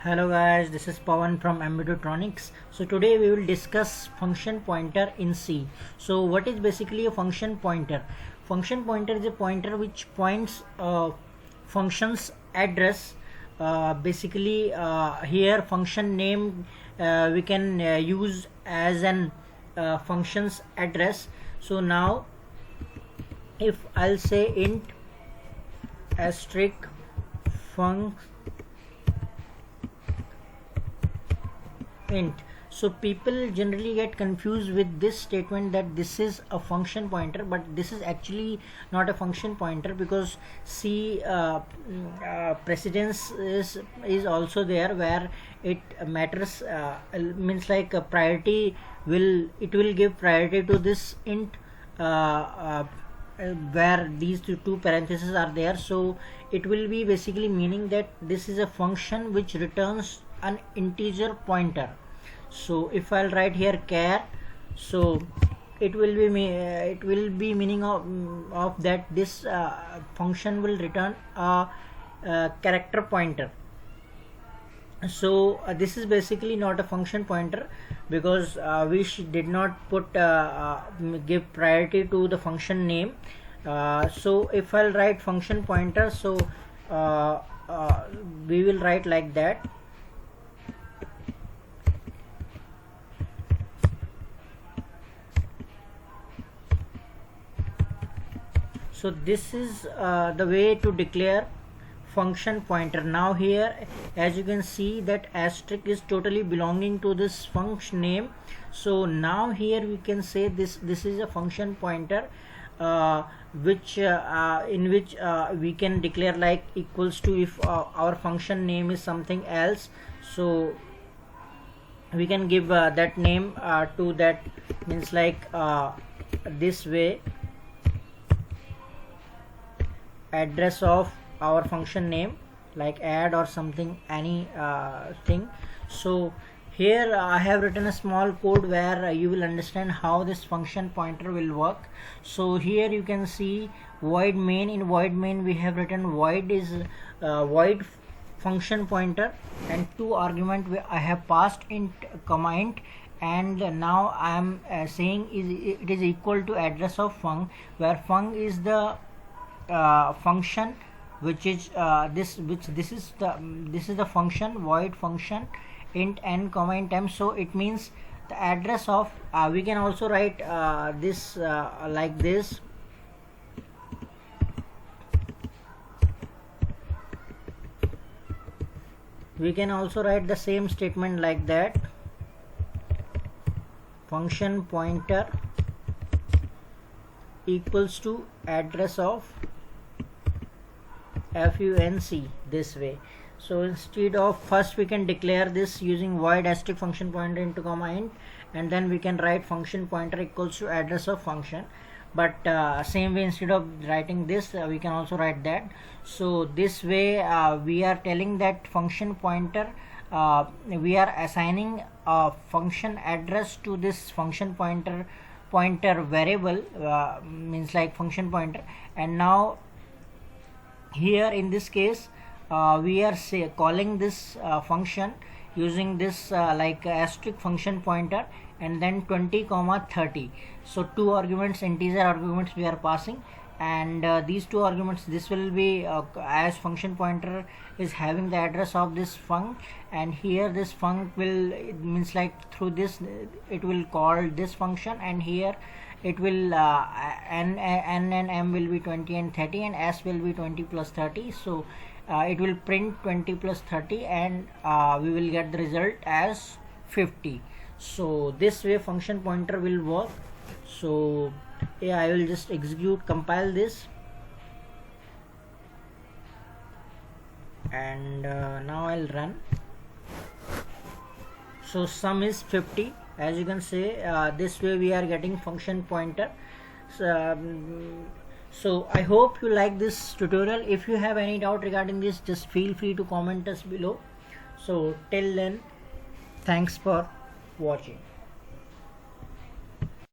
Hello guys, this is Pawan from Ambidutronics. So today we will discuss function pointer in C. So what is basically a function pointer? Function pointer is a pointer which points function's address. Here function name we can use as an function's address. So now if I'll say int asterisk func int, so people generally get confused with this statement that this is a function pointer, but this is actually not a function pointer because C precedence is also there where it matters, means like a priority will give priority to this int where these two parentheses are there. So it will be basically meaning that this is a function which returns an integer pointer. So if I'll write here char, so it will be meaning of that this function will return a character pointer. So this is basically not a function pointer because we did not put give priority to the function name. So if I'll write function pointer, so we will write like that. So this is the way to declare function pointer. Now here as you can see that asterisk is totally belonging to this function name. So now here we can say this is a function pointer which in which we can declare like equals to if our function name is something else, so we can give that name to that, means like this way address of our function name like add or something, any thing. So here I have written a small code where you will understand how this function pointer will work. So here you can see void main. In void main we have written void is void function pointer, and two argument I have passed int comma int, and now I am saying it is equal to address of func, where func is the function which is this is the function void function int n comma int m. So it means the address of we can also write this like this. We can also write the same statement like that, function pointer equals to address of func, this way. So instead of first we can declare this using void asterisk function pointer into comma int, and then we can write function pointer equals to address of function. But same way, instead of writing this we can also write that. So this way we are telling that function pointer we are assigning a function address to this function pointer variable, means like function pointer. And now here in this case we are calling this function using this like asterisk function pointer and then 20 comma 30. So two arguments, integer arguments we are passing, and these two arguments, this will be as function pointer is having the address of this func, and here this func will, it means like through this it will call this function, and here it will n and m will be 20 and 30, and s will be 20 plus 30. So it will print 20 plus 30, and we will get the result as 50. So this way function pointer will work. So yeah, I will just compile this, and now I'll run. So sum is 50. As you can say, this way we are getting function pointer. So I hope you like this tutorial. If you have any doubt regarding this, just feel free to comment us below. So till then, thanks for watching.